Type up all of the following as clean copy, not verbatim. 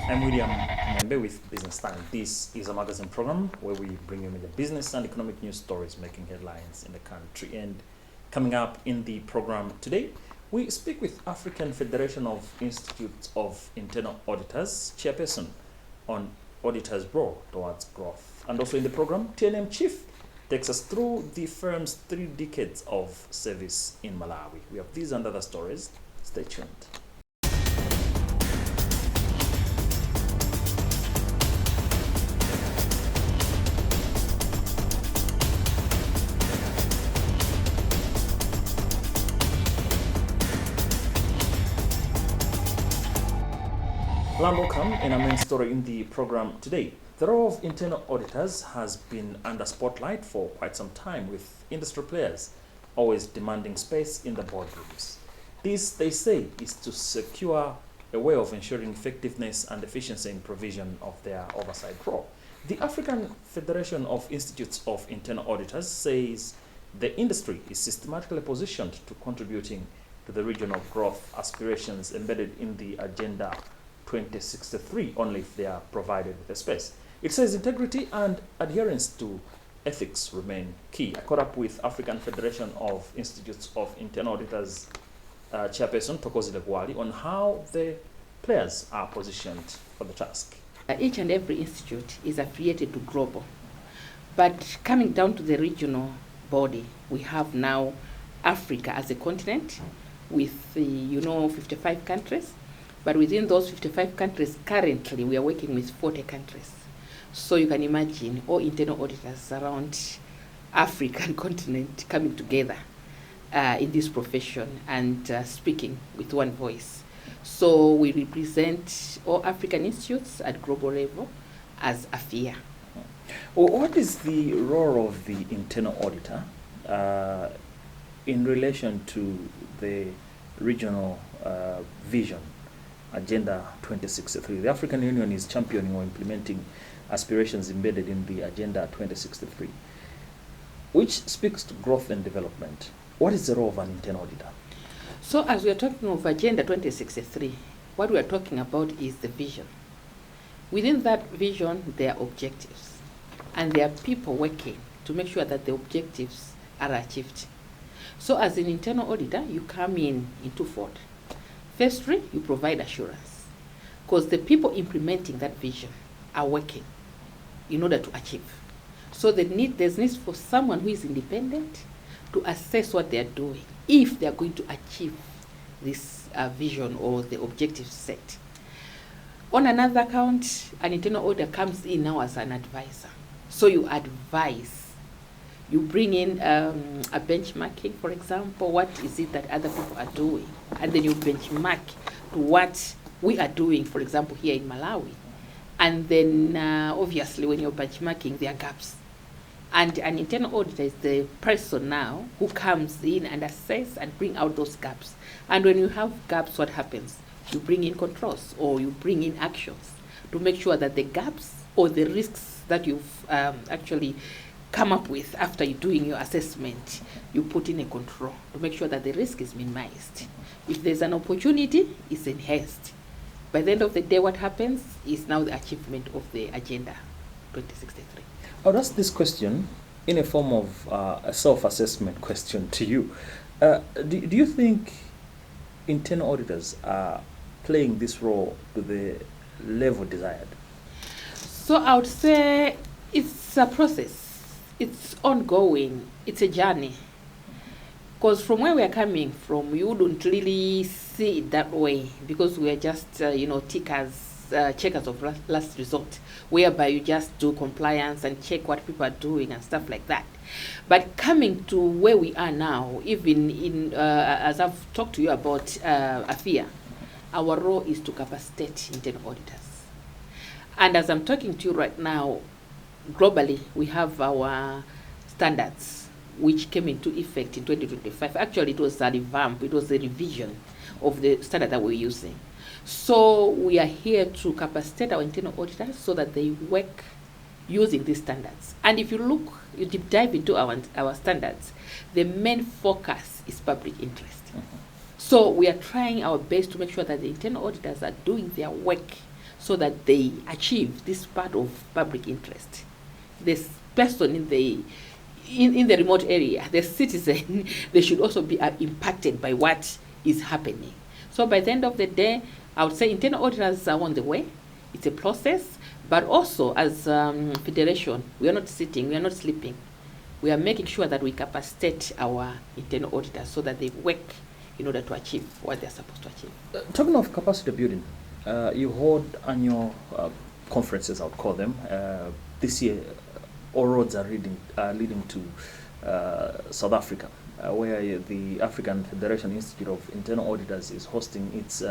I'm William Mwembe with Business Time. This is a magazine program where we bring you the business and economic news stories making headlines in the country. And coming up in the program today, we speak with African Federation of Institutes of Internal Auditors, Chairperson, on Auditors' role towards growth. And also in the program, TNM Chief takes us through the firm's 3 decades of service in Malawi. We have these and other stories. Stay tuned. Welcome in our main story in the program today. The role of internal auditors has been under spotlight for quite some time, with industry players always demanding space in the boardrooms. This, they say, is to secure a way of ensuring effectiveness and efficiency in provision of their oversight role. The African Federation of Institutes of Internal Auditors says the industry is systematically positioned to contributing to the regional growth aspirations embedded in the Agenda 2063 only if they are provided with a space. It says integrity and adherence to ethics remain key. I caught up with African Federation of Institutes of Internal Auditors Chairperson Tokozi Legwali on how the players are positioned for the task. Each and every institute is affiliated to global, but coming down to the regional body, we have now Africa as a continent with 55 countries. But within those 55 countries, currently we are working with 40 countries. So you can imagine all internal auditors around African continent coming together in this profession and speaking with one voice. So we represent all African institutes at global level as AFIA. Well, what is the role of the internal auditor in relation to the regional vision? Agenda 2063. The African Union is championing or implementing aspirations embedded in the Agenda 2063, which speaks to growth and development. What is the role of an internal auditor? So as we are talking of Agenda 2063, what we are talking about is the vision. Within that vision, there are objectives, and there are people working to make sure that the objectives are achieved. So as an internal auditor, you come in twofold. Firstly, you provide assurance, because the people implementing that vision are working in order to achieve. So there's need for someone who is independent to assess what they are doing, if they are going to achieve this vision or the objectives set. On another account, an internal auditor comes in now as an advisor. So you advise. You bring in a benchmarking, for example, what is it that other people are doing? And then you benchmark to what we are doing, for example, here in Malawi. And then obviously when you're benchmarking, there are gaps. And an internal auditor is the person now who comes in and assess and bring out those gaps. And when you have gaps, what happens? You bring in controls or you bring in actions to make sure that the gaps or the risks that you've actually come up with after you doing your assessment, you put in a control to make sure that the risk is minimized. If there's an opportunity, it's enhanced. By the end of the day, what happens is now the achievement of the Agenda 2063. I'll ask this question in a form of a self-assessment question to you. Do you think internal auditors are playing this role to the level desired? So I would say it's a process. It's ongoing. It's a journey. Because from where we are coming from, you wouldn't really see it that way, because we are just, checkers of last resort, whereby you just do compliance and check what people are doing and stuff like that. But coming to where we are now, even in, as I've talked to you about AFIA, our role is to capacitate internal auditors. And as I'm talking to you right now, globally, we have our standards, which came into effect in 2025. Actually, it was a revamp, it was a revision of the standard that we're using. So we are here to capacitate our internal auditors so that they work using these standards. And if you look, you deep dive into our standards, the main focus is public interest. So we are trying our best to make sure that the internal auditors are doing their work so that they achieve this part of public interest. This person in the remote area, the citizen, they should also be impacted by what is happening. So by the end of the day, I would say internal auditors are on the way. It's a process, but also as federation, we are not sitting, we are not sleeping. We are making sure that we capacitate our internal auditors so that they work in order to achieve what they're supposed to achieve. Talking of capacity building, you hold annual conferences, I would call them. This year, all roads are leading to South Africa, where the African Federation Institute of Internal Auditors is hosting its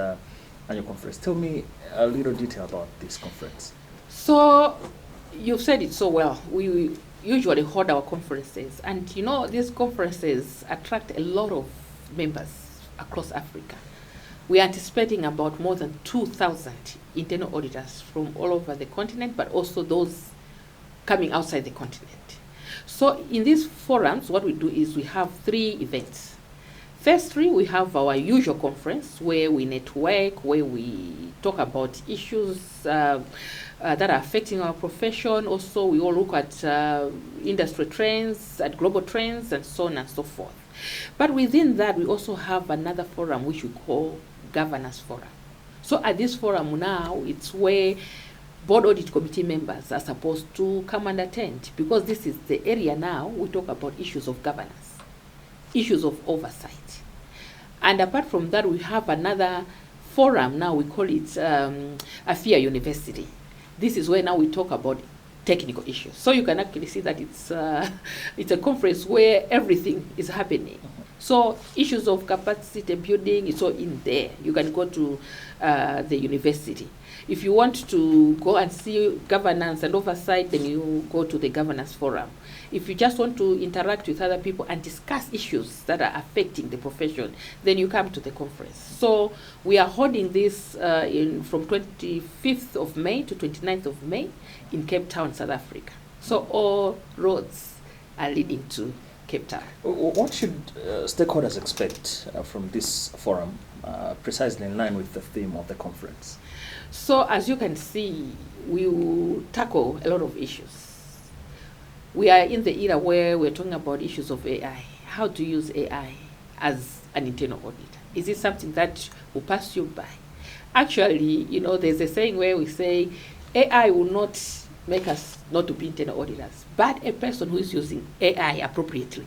annual conference. Tell me a little detail about this conference. So, you've said it so well. We usually hold our conferences, and these conferences attract a lot of members across Africa. We are anticipating about more than 2,000 internal auditors from all over the continent, but also those coming outside the continent. So in these forums, what we do is we have 3 events. Firstly, we have our usual conference where we network, where we talk about issues that are affecting our profession. Also, we all look at industry trends, at global trends, and so on and so forth. But within that, we also have another forum which we call Governance Forum. So at this forum now, it's where board audit committee members are supposed to come and attend, because this is the area now we talk about issues of governance, issues of oversight. And apart from that, we have another forum now, we call it Afia University. This is where now we talk about technical issues. So you can actually see that it's a conference where everything is happening. So issues of capacity building is all in there. You can go to the university. If you want to go and see governance and oversight, then you go to the governance forum. If you just want to interact with other people and discuss issues that are affecting the profession, then you come to the conference. So we are holding this from 25th of May to 29th of May in Cape Town, South Africa. So all roads are leading to Cape Town. What should stakeholders expect from this forum, precisely in line with the theme of the conference? So as you can see, we will tackle a lot of issues. We are in the era where we're talking about issues of AI. How to use AI as an internal auditor. Is it something that will pass you by? Actually, there's a saying where we say AI will not make us not to be internal auditors, but a person who is using AI appropriately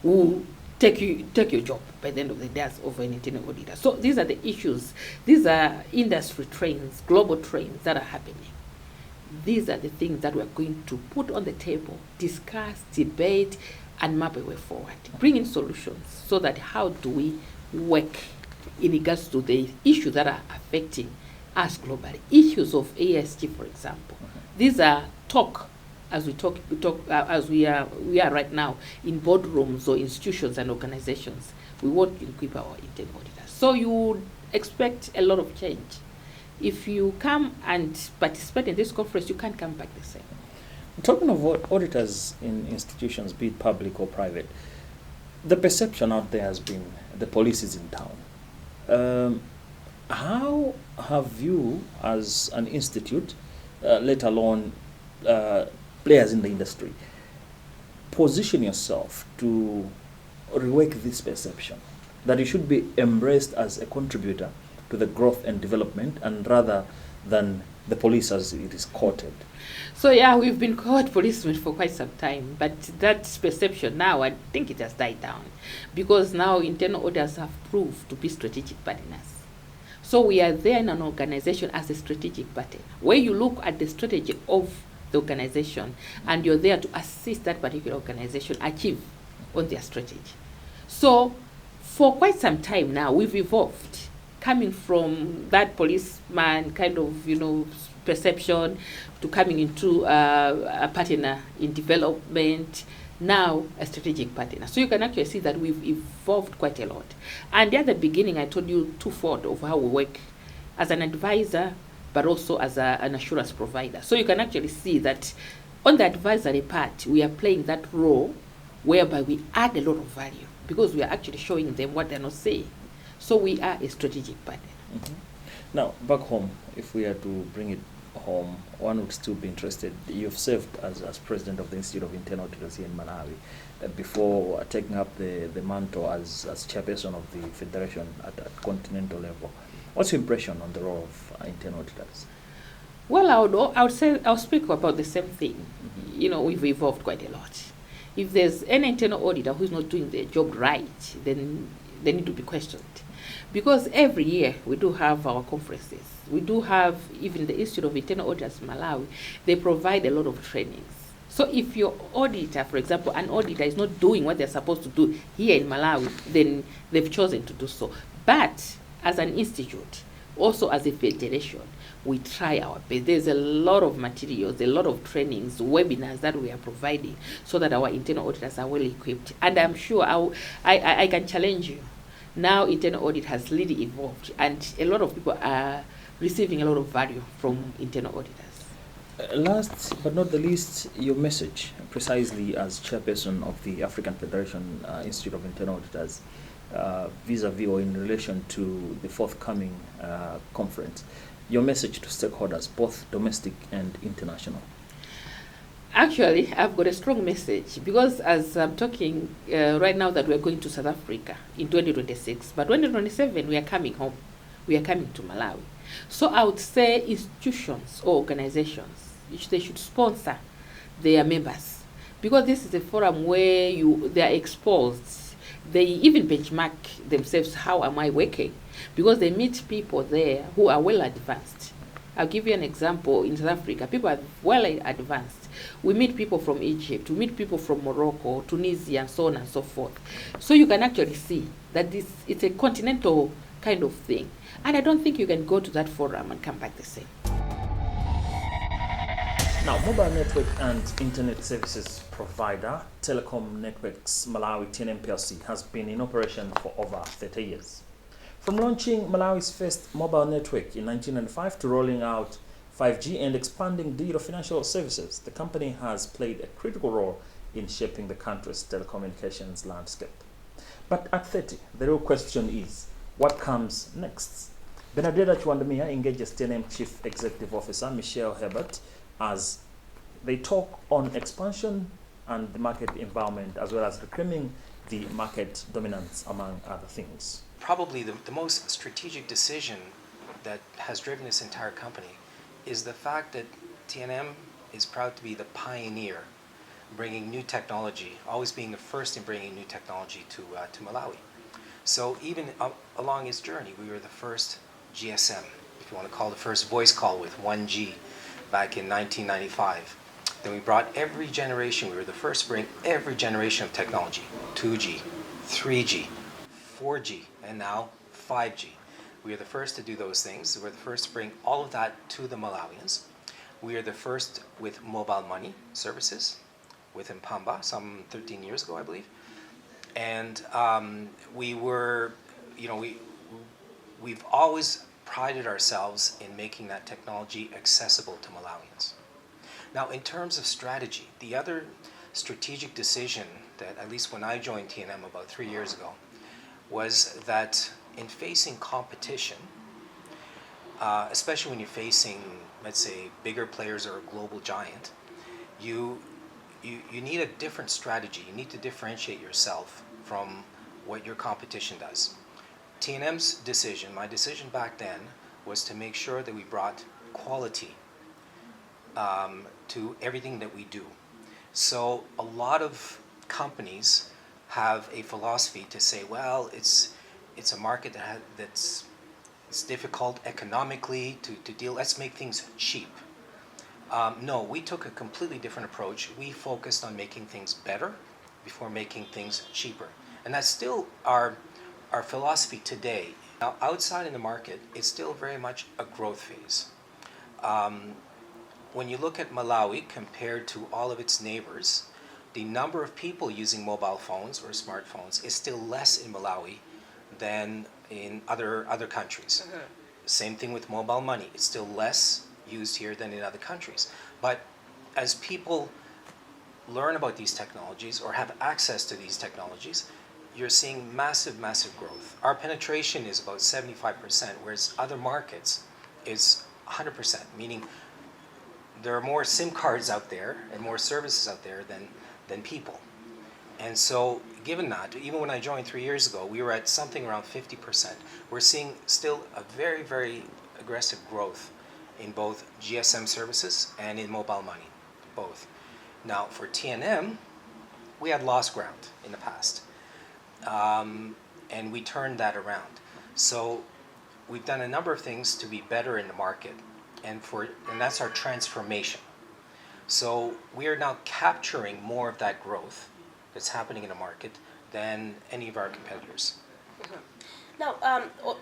will take your job by the end of the day as of an internal auditor. So these are the issues. These are industry trends, global trends that are happening. These are the things that we're going to put on the table, discuss, debate, and map a way forward. Bring in solutions so that how do we work in regards to the issues that are affecting us globally. Issues of ESG, for example. These are as we are right now in boardrooms or institutions and organizations. We want to equip our internal auditors. So you would expect a lot of change. If you come and participate in this conference, you can't come back the same. Talking of auditors in institutions, be it public or private, the perception out there has been the police is in town. How have you, as an institute, let alone players in the industry, position yourself to rework this perception that you should be embraced as a contributor to the growth and development, and rather than the police as it is quoted? So yeah, we've been called policemen for quite some time, but that perception now, I think it has died down, because now internal auditors have proved to be strategic partners. So we are there in an organization as a strategic partner, where you look at the strategy of the organization and you're there to assist that particular organization achieve on their strategy. So for quite some time now, we've evolved, coming from that policeman kind of, perception to coming into a partner in development, now a strategic partner. So you can actually see that we've evolved quite a lot. And at the beginning, I told you twofold of how we work as an advisor, but also as an assurance provider. So you can actually see that on the advisory part, we are playing that role whereby we add a lot of value, because we are actually showing them what they're not saying. So we are a strategic partner. Mm-hmm. Now, back home, if we are to bring it home, one would still be interested. You've served as president of the Institute of Internal Auditors here in Malawi before taking up the mantle as chairperson of the federation at continental level. What's your impression on the role of internal auditors? Well, I'll speak about the same thing. You know, we've evolved quite a lot. If there's any internal auditor who's not doing their job right, then they need to be questioned. Because every year we do have our conferences. We do have, even the Institute of Internal Auditors in Malawi, they provide a lot of trainings. So if your auditor, for example, an auditor is not doing what they're supposed to do here in Malawi, then they've chosen to do so. But as an institute, also as a federation, we try our best. There's a lot of materials, a lot of trainings, webinars that we are providing so that our internal auditors are well equipped. And I'm sure I can challenge you. Now internal audit has really evolved, and a lot of people are receiving a lot of value from internal auditors. Last but not the least, your message, precisely as chairperson of the African Federation Institute of Internal Auditors, vis-a-vis or in relation to the forthcoming conference, your message to stakeholders, both domestic and international. Actually, I've got a strong message because as I'm talking right now that we're going to South Africa in 2026, but 2027 we are coming home. We are coming to Malawi. So I would say institutions or organizations, they should sponsor their members because this is a forum where they are exposed. They even benchmark themselves, how am I working? Because they meet people there who are well advanced. I'll give you an example. In South Africa, people are well advanced. We meet people from Egypt, we meet people from Morocco, Tunisia, and so on and so forth. So you can actually see that it's a continental kind of thing. And I don't think you can go to that forum and come back the same. Now, mobile network and internet services provider Telecom Networks Malawi TNM PLC has been in operation for over 30 years. From launching Malawi's first mobile network in 1995 to rolling out 5G and expanding digital financial services, the company has played a critical role in shaping the country's telecommunications landscape. But at 30, the real question is, what comes next? Benedetta Chwandamia engages TNM Chief Executive Officer Michelle Herbert as they talk on expansion and the market environment, as well as reclaiming the market dominance, among other things. Probably the most strategic decision that has driven this entire company is the fact that TNM is proud to be the pioneer bringing new technology, always being the first in bringing new technology to Malawi. So even along its journey, we were the first GSM, if you want to call the first voice call with 1G back in 1995. Then we brought every generation, we were the first to bring every generation of technology, 2G, 3G, 4G, and now 5G. We are the first to do those things. We're the first to bring all of that to the Malawians. We are the first with mobile money services with Mpamba some 13 years ago, I believe. And we were, we've always prided ourselves in making that technology accessible to Malawians. Now, in terms of strategy, the other strategic decision that, at least when I joined TNM about 3 years ago, was that in facing competition, especially when you're facing, let's say, bigger players or a global giant, you need a different strategy. You need to differentiate yourself from what your competition does. TNM's decision, my decision back then, was to make sure that we brought quality to everything that we do. So a lot of companies have a philosophy to say, well, it's a market that's difficult economically to deal. Let's make things cheap. No, we took a completely different approach. We focused on making things better before making things cheaper, and that's still our philosophy today. Now, outside in the market, it's still very much a growth phase. When you look at Malawi compared to all of its neighbors, the number of people using mobile phones or smartphones is still less in Malawi than in other countries. Mm-hmm. Same thing with mobile money. It's still less used here than in other countries. But as people learn about these technologies or have access to these technologies, you're seeing massive, massive growth. Our penetration is about 75%, whereas other markets is 100%, meaning there are more SIM cards out there and more services out there than people. And so, given that, even when I joined 3 years ago, we were at something around 50%. We're seeing still a very, very aggressive growth in both GSM services and in mobile money, both. Now, for TNM, we had lost ground in the past, and we turned that around. So we've done a number of things to be better in the market, and that's our transformation. So we are now capturing more of that growth that's happening in the market than any of our competitors. Mm-hmm. Now,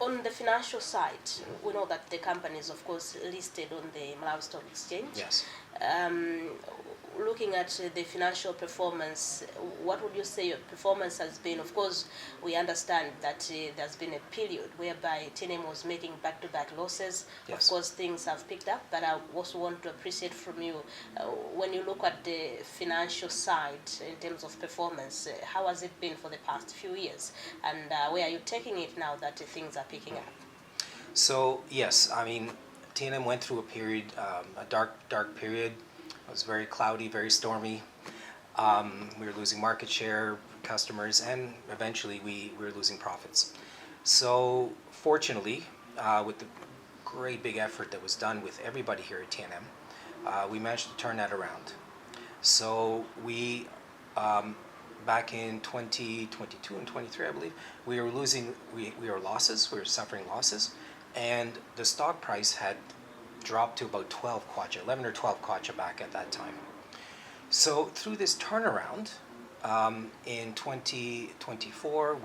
on the financial side, we know that the company is, of course, listed on the Malawi Stock Exchange. Yes. Looking at the financial performance, what would you say your performance has been? Of course, we understand that there's been a period whereby TNM was making back-to-back losses. Yes. Of course, things have picked up, but I also want to appreciate from you, when you look at the financial side in terms of performance, how has it been for the past few years? And where are you taking it now that things are picking up? So, yes, I mean, TNM went through a period, a dark period. It was very cloudy, very stormy. We were losing market share, customers, and eventually we were losing profits. So fortunately, with the great big effort that was done with everybody here at TNM, we managed to turn that around. So we, back in 2022 and 23, I believe, we were losing, we were losses, we were suffering losses, and the stock price had dropped to about 12 kwacha, 11 or 12 kwacha back at that time. So through this turnaround, in 2024,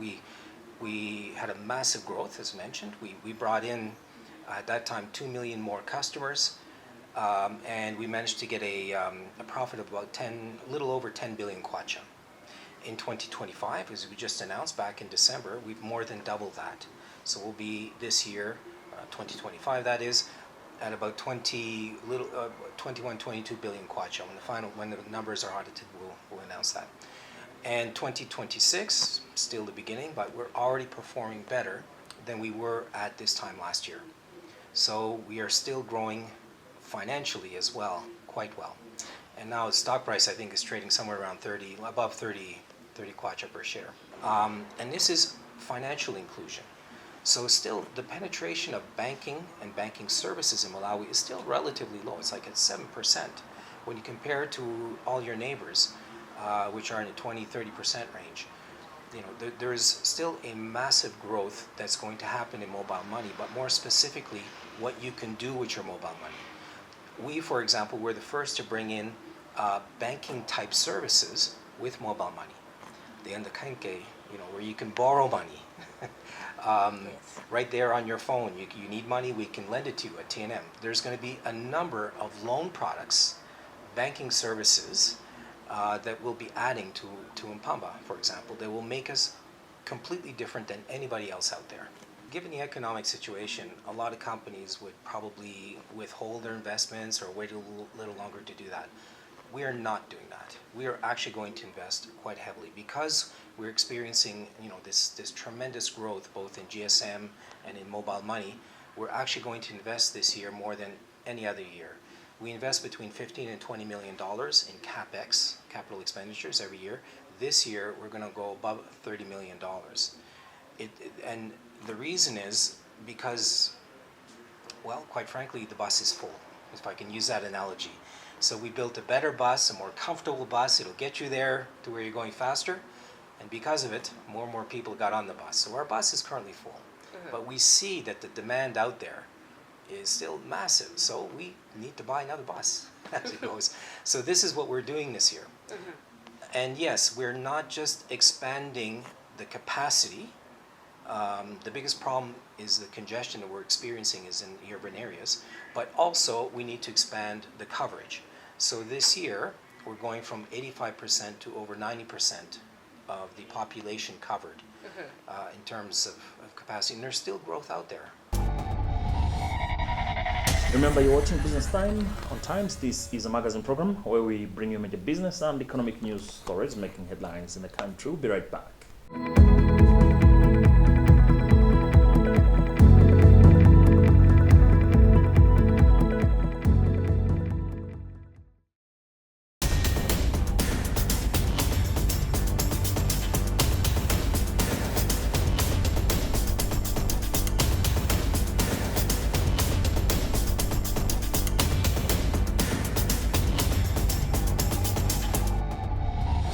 we had a massive growth, as mentioned. We brought in, at that time, 2 million more customers, and we managed to get a profit of about a little over 10 billion kwacha. In 2025, as we just announced back in December, we've more than doubled that. So we'll be this year, 2025 that is, at about 21, 22 billion kwacha. When the numbers are audited, we'll announce that. And 2026, still the beginning, but we're already performing better than we were at this time last year. So we are still growing financially as well, quite well. And now the stock price, I think, is trading somewhere around above 30 kwacha per share. And this is financial inclusion. So still, the penetration of banking and banking services in Malawi is still relatively low. It's like at 7% when you compare it to all your neighbors, which are in the 20-30% range. You know, there is still a massive growth that's going to happen in mobile money, but more specifically, what you can do with your mobile money. We, for example, were the first to bring in banking type services with mobile money. The Endakanke, where you can borrow money. Yes. Right there on your phone. You need money, we can lend it to you at TNM. There's going to be a number of loan products, banking services that we'll be adding to Mpamba, for example, that will make us completely different than anybody else out there. Given the economic situation, a lot of companies would probably withhold their investments or wait a little longer to do that. We are not doing that. We are actually going to invest quite heavily because we're experiencing, this tremendous growth both in GSM and in mobile money. We're actually going to invest this year more than any other year. We invest between $15 and $20 million in CapEx, capital expenditures, every year. This year, we're going to go above $30 million. And the reason is because, well, quite frankly, the bus is full, if I can use that analogy. So we built a better bus, a more comfortable bus. It'll get you there to where you're going faster. And because of it, more and more people got on the bus. So our bus is currently full. Mm-hmm. But we see that the demand out there is still massive. So we need to buy another bus as it goes. So this is what we're doing this year. Mm-hmm. And yes, we're not just expanding the capacity. The biggest problem is the congestion that we're experiencing is in the urban areas. But also, we need to expand the coverage. So this year, we're going from 85% to over 90% of the population covered in terms of capacity. And there's still growth out there. Remember, you're watching Business Time on Times. This is a magazine program where we bring you major business and economic news stories making headlines in the country. We'll be right back.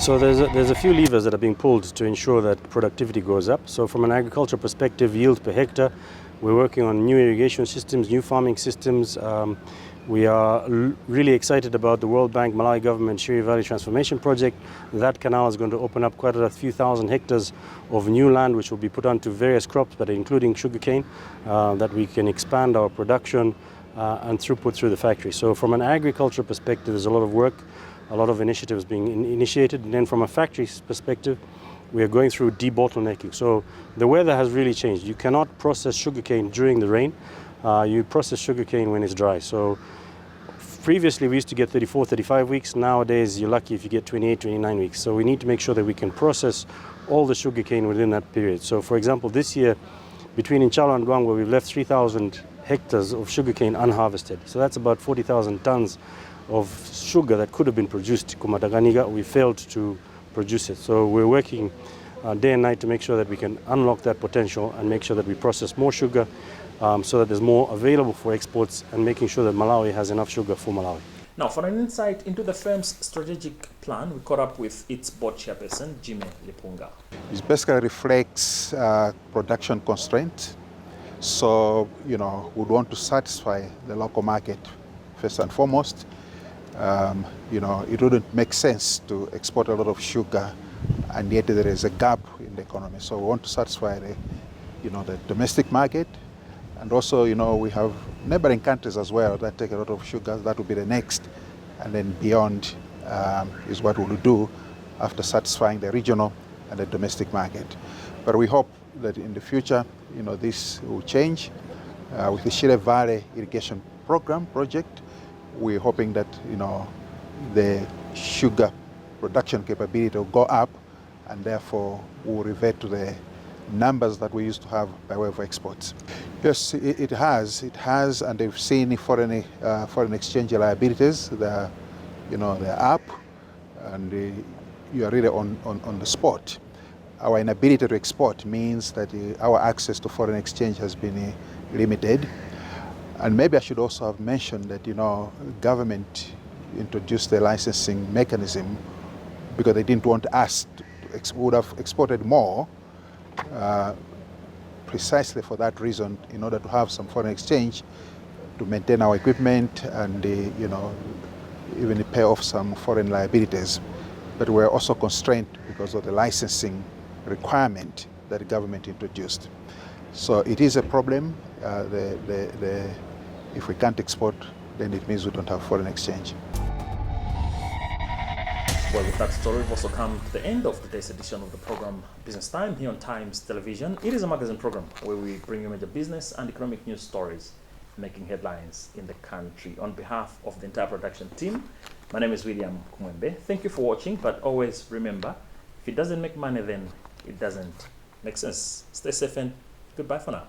So there's a few levers that are being pulled to ensure that productivity goes up. So from an agriculture perspective, yield per hectare, we're working on new irrigation systems, new farming systems. We are really excited about the World Bank Malawi government Shiri Valley Transformation Project. That canal is going to open up quite a few thousand hectares of new land which will be put onto various crops, but including sugarcane, that we can expand our production and throughput through the factory. So from an agriculture perspective, there's a lot of work, a lot of initiatives being initiated. And then from a factory perspective, we are going through debottlenecking. So the weather has really changed. You cannot process sugarcane during the rain. You process sugarcane when it's dry. So previously we used to get 34, 35 weeks. Nowadays you're lucky if you get 28, 29 weeks. So we need to make sure that we can process all the sugarcane within that period. So for example, this year between Inchala and Dwangwa, we've left 3,000 hectares of sugarcane unharvested. So that's about 40,000 tons of sugar that could have been produced. Kumataganiga, we failed to produce it. So we're working day and night to make sure that we can unlock that potential and make sure that we process more sugar so that there's more available for exports and making sure that Malawi has enough sugar for Malawi. Now, for an insight into the firm's strategic plan, we caught up with its board chairperson, Jimmy Lipunga. It basically reflects production constraints. So, we'd want to satisfy the local market first and foremost. It wouldn't make sense to export a lot of sugar and yet there is a gap in the economy. So we want to satisfy the domestic market. And also, we have neighboring countries as well that take a lot of sugar. That will be the next. And then beyond is what we'll do after satisfying the regional and the domestic market. But we hope that in the future, this will change. With the Shire Valley Irrigation project, we're hoping that, the sugar production capability will go up and therefore we'll revert to the numbers that we used to have by way of exports. Yes, it has, and they've seen foreign exchange liabilities. They're up, and you are really on the spot. Our inability to export means that our access to foreign exchange has been limited. And maybe I should also have mentioned that government introduced the licensing mechanism because they didn't want us to would have exported more. Precisely for that reason, in order to have some foreign exchange to maintain our equipment and even pay off some foreign liabilities. But we're also constrained because of the licensing requirement that the government introduced. So it is a problem. If we can't export, then it means we don't have foreign exchange. Well, with that story, we've also come to the end of today's edition of the program Business Time here on Times Television. It is a magazine program where we bring you major business and economic news stories making headlines in the country. On behalf of the entire production team, my name is William Kumwembe. Thank you for watching, but always remember, if it doesn't make money, then it doesn't make sense. Stay safe and goodbye for now.